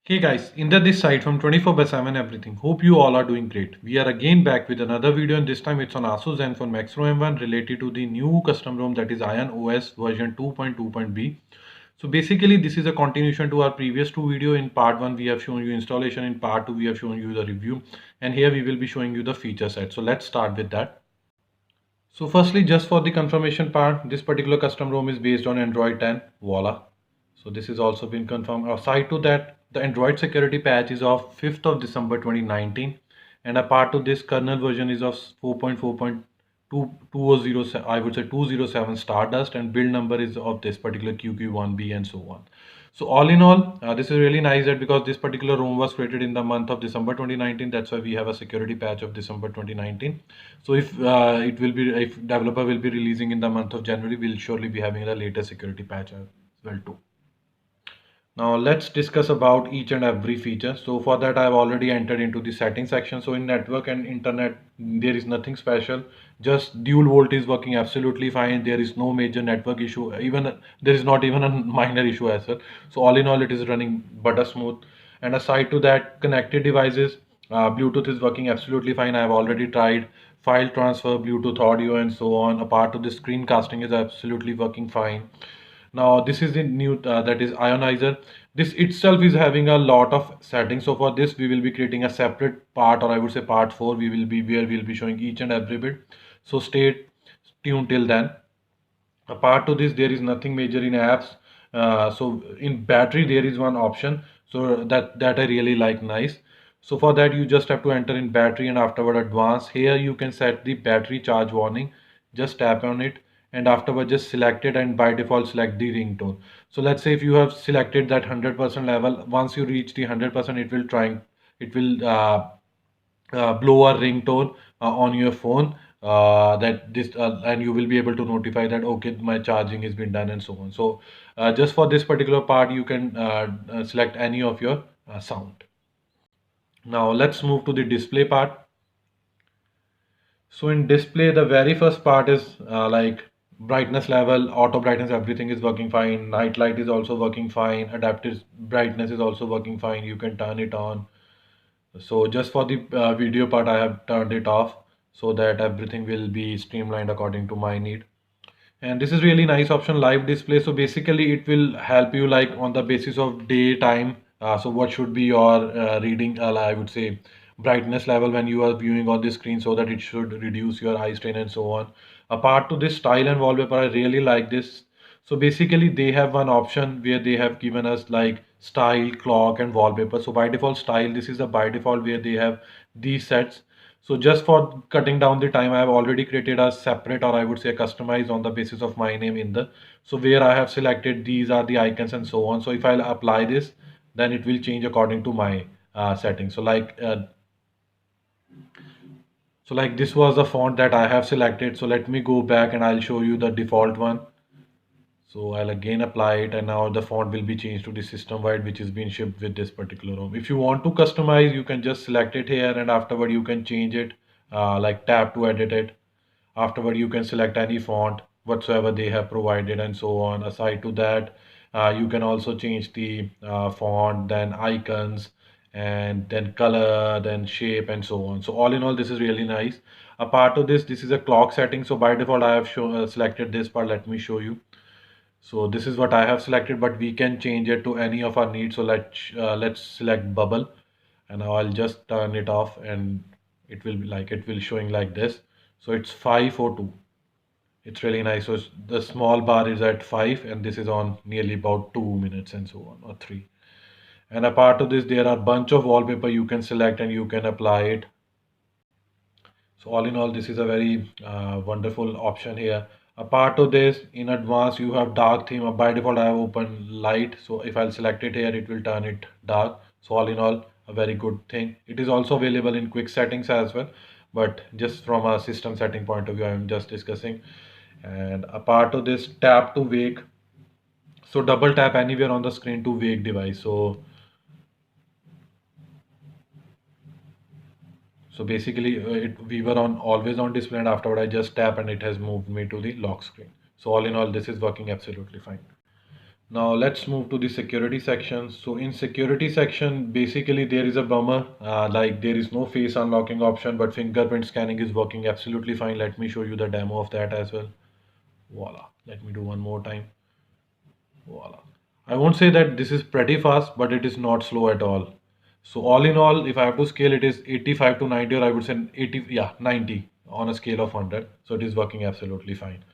Hey guys, Inder this side from 24 by 7 everything. Hope you all are doing great. We are again back with another video and this time it's on Asus Zenfone Max Pro M1 related to the new custom ROM that is Ion OS version 2.2.b. So basically this is a continuation to our previous two video. In part 1 we have shown you installation, in part 2 we have shown you the review, and here we will be showing you the feature set. So let's start with that. So firstly, just for the confirmation part, this particular custom ROM is based on Android 10. Voila. So this has also been confirmed. Aside to that, the Android security patch is of 5th of December 2019. And a part of this kernel version is of 4.4.2, I would say 207 Stardust, and build number is of this particular QQ1B and so on. So all in all, this is really nice that because this particular ROM was created in the month of December 2019, that's why we have a security patch of December 2019. So if if developer will be releasing in the month of January, we'll surely be having the latest security patch as well too. Now let's discuss about each and every feature. So for that I've already entered into the settings section. So in network and internet there is nothing special. Just dual volt is working absolutely fine. There is no major network issue. Even there is not even a minor issue as well. So all in all it is running butter smooth. And aside to that, connected devices, Bluetooth is working absolutely fine. I've already tried file transfer, Bluetooth audio and so on. A part of the screencasting is absolutely working fine. Now this is the new that is ionizer. This itself is having a lot of settings. So for this we will be creating a separate part, or I would say part 4. We will be where we'll be showing each and every bit. So stay tuned till then. Apart to this, there is nothing major in apps. So in battery there is one option. So that I really like, nice. So for that you just have to enter in battery and afterward advanced. Here you can set the battery charge warning. Just tap on it and afterward just select it, and by default select the ringtone. So let's say if you have selected that 100% level, once you reach the 100%, it will blow a ringtone on your phone, that this and you will be able to notify that okay, my charging has been done and so on. So just for this particular part you can select any of your sound. Now let's move to the display part. So in display, the very first part is like brightness level, auto brightness, everything is working fine. Night light is also working fine. Adaptive brightness is also working fine. You can turn it on. So just for the video part, I have turned it off so that everything will be streamlined according to my need. And this is really nice option, live display. So basically it will help you like on the basis of daytime. So what should be your reading, I would say brightness level when you are viewing on the screen, so that it should reduce your eye strain and so on. Apart to this style and wallpaper, I really like this. So basically they have one option where they have given us like style, clock and wallpaper. So by default style, this is the by default where they have these sets. So just for cutting down the time, I have already created a separate, or I would say customized on the basis of my name in the, so where I have selected these are the icons and so on. So if I'll apply this, then it will change according to my settings. So like this was the font that I have selected. So let me go back and I'll show you the default one. So I'll again apply it, and now the font will be changed to the system wide, which is being shipped with this particular ROM. If you want to customize, you can just select it here, and afterward you can change it, like tap to edit it. Afterward you can select any font whatsoever they have provided and so on. Aside to that, you can also change the font, then icons, and then color, then shape and so on. So all in all, this is really nice. A part of this is a clock setting. So by default I have selected this part. Let me show you. So this is what I have selected, but we can change it to any of our needs. So let's select bubble, and now I'll just turn it off, and it will showing like this. So it's 5:02. It's really nice. So the small bar is at 5, and this is on nearly about 2 minutes and so on, or 3. And a part of this, there are bunch of wallpaper you can select and you can apply it. So all in all, this is a very wonderful option here. A part of this, in advance, you have dark theme. By default, I have open light. So if I'll select it here, it will turn it dark. So all in all, a very good thing. It is also available in quick settings as well. But just from a system setting point of view, I'm just discussing. And a part of this, tap to wake. So double tap anywhere on the screen to wake device. So basically, we were on always on display, and afterward I just tap and it has moved me to the lock screen. So all in all, this is working absolutely fine. Now let's move to the security section. So in security section, basically there is a bummer, like there is no face unlocking option, but fingerprint scanning is working absolutely fine. Let me show you the demo of that as well. Voila. Let me do one more time. Voila. I won't say that this is pretty fast, but it is not slow at all. So all in all, if I have to scale, it is 85 to 90, or I would say 80, yeah, 90 on a scale of 100. So it is working absolutely fine.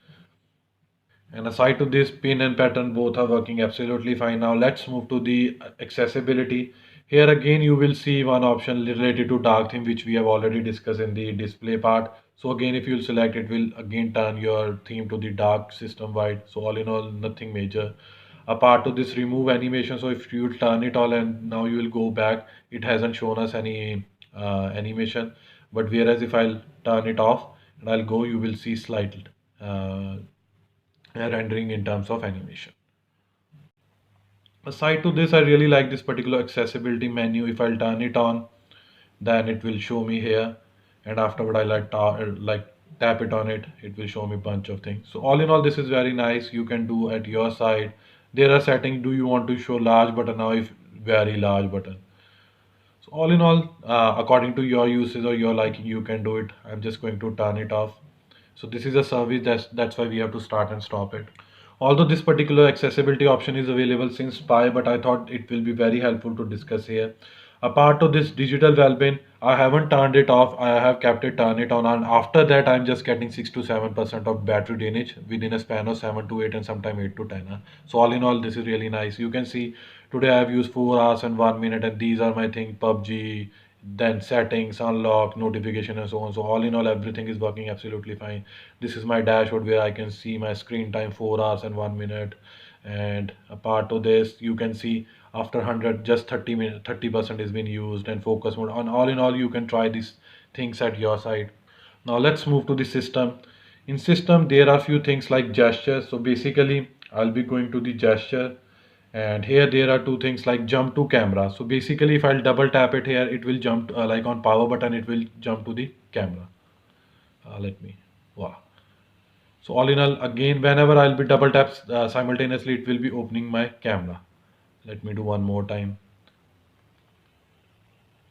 And aside to this, pin and pattern both are working absolutely fine. Now let's move to the accessibility. Here again, you will see one option related to dark theme, which we have already discussed in the display part. So again, if you select, it will again turn your theme to the dark system wide. So all in all, nothing major. Apart to this, remove animation. So if you turn it all and now you will go back, it hasn't shown us any animation. But whereas if I'll turn it off and I'll go, you will see slight uh, rendering in terms of animation. Aside to this, I really like this particular accessibility menu. If I'll turn it on, then it will show me here, and afterward I like tap it on it, it will show me bunch of things. So all in all, this is very nice. You can do at your side. There are settings. Do you want to show large button now? If very large button. So all in all, according to your uses or your liking, you can do it. I'm just going to turn it off. So this is a service, that's why we have to start and stop it. Although this particular accessibility option is available since Pi, but I thought it will be very helpful to discuss here. Apart of this digital well-being, I haven't turned it off. I have kept it turn it on, and after that, I'm just getting 6 to 7% of battery drainage within a span of 7 to 8 and sometime 8 to 10. So all in all, this is really nice. You can see today I have used 4 hours and 1 minute, and these are my thing: PUBG, then settings, unlock, notification, and so on. So all in all, everything is working absolutely fine. This is my dashboard where I can see my screen time 4 hours and 1 minute. And apart of this, you can see after 100, just 30 minutes, 30% is being used, and focus mode. And all in all, you can try these things at your side. Now let's move to the system. In system, there are few things like gestures. So basically, I'll be going to the gesture, and here there are two things like jump to camera. So basically, if I'll double tap it here, it will jump like on power button, it will jump to the camera. Let me, wow. So all in all, again, whenever I'll be double tap simultaneously, it will be opening my camera. Let me do one more time.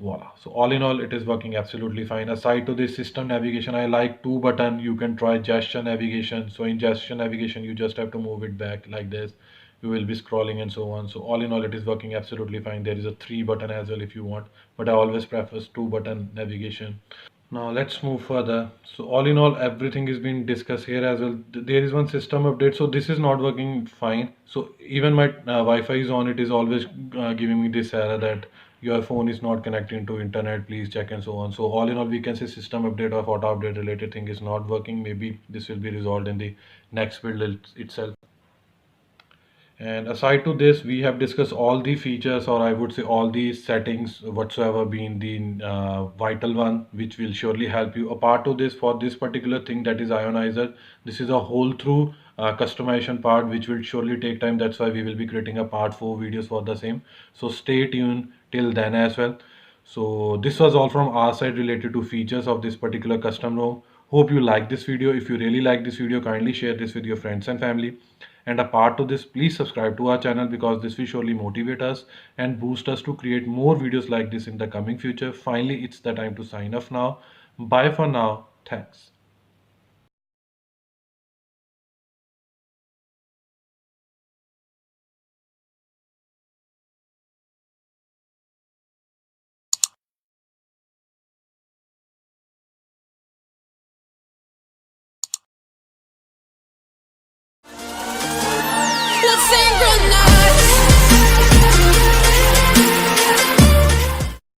Voila. So all in all, it is working absolutely fine. Aside to this system navigation, I like two button. You can try gesture navigation. So in gesture navigation, you just have to move it back like this. You will be scrolling and so on. So all in all, it is working absolutely fine. There is a three button as well if you want, but I always prefer two button navigation. Now let's move further. So all in all, everything is being discussed here as well. There is one system update. So this is not working fine. So even my Wi-Fi is on. It is always giving me this error that your phone is not connecting to internet. Please check and so on. So all in all, we can say system update or auto update related thing is not working. Maybe this will be resolved in the next build itself. And aside to this, we have discussed all the features, or I would say all the settings whatsoever being the vital one, which will surely help you. Apart to this, for this particular thing that is ionizer, this is a whole through customization part, which will surely take time. That's why we will be creating a part 4 videos for the same. So stay tuned till then as well. So this was all from our side related to features of this particular custom ROM. Hope you like this video. If you really like this video, kindly share this with your friends and family. And a part to this, please subscribe to our channel because this will surely motivate us and boost us to create more videos like this in the coming future. Finally, it's the time to sign off now. Bye for now. Thanks.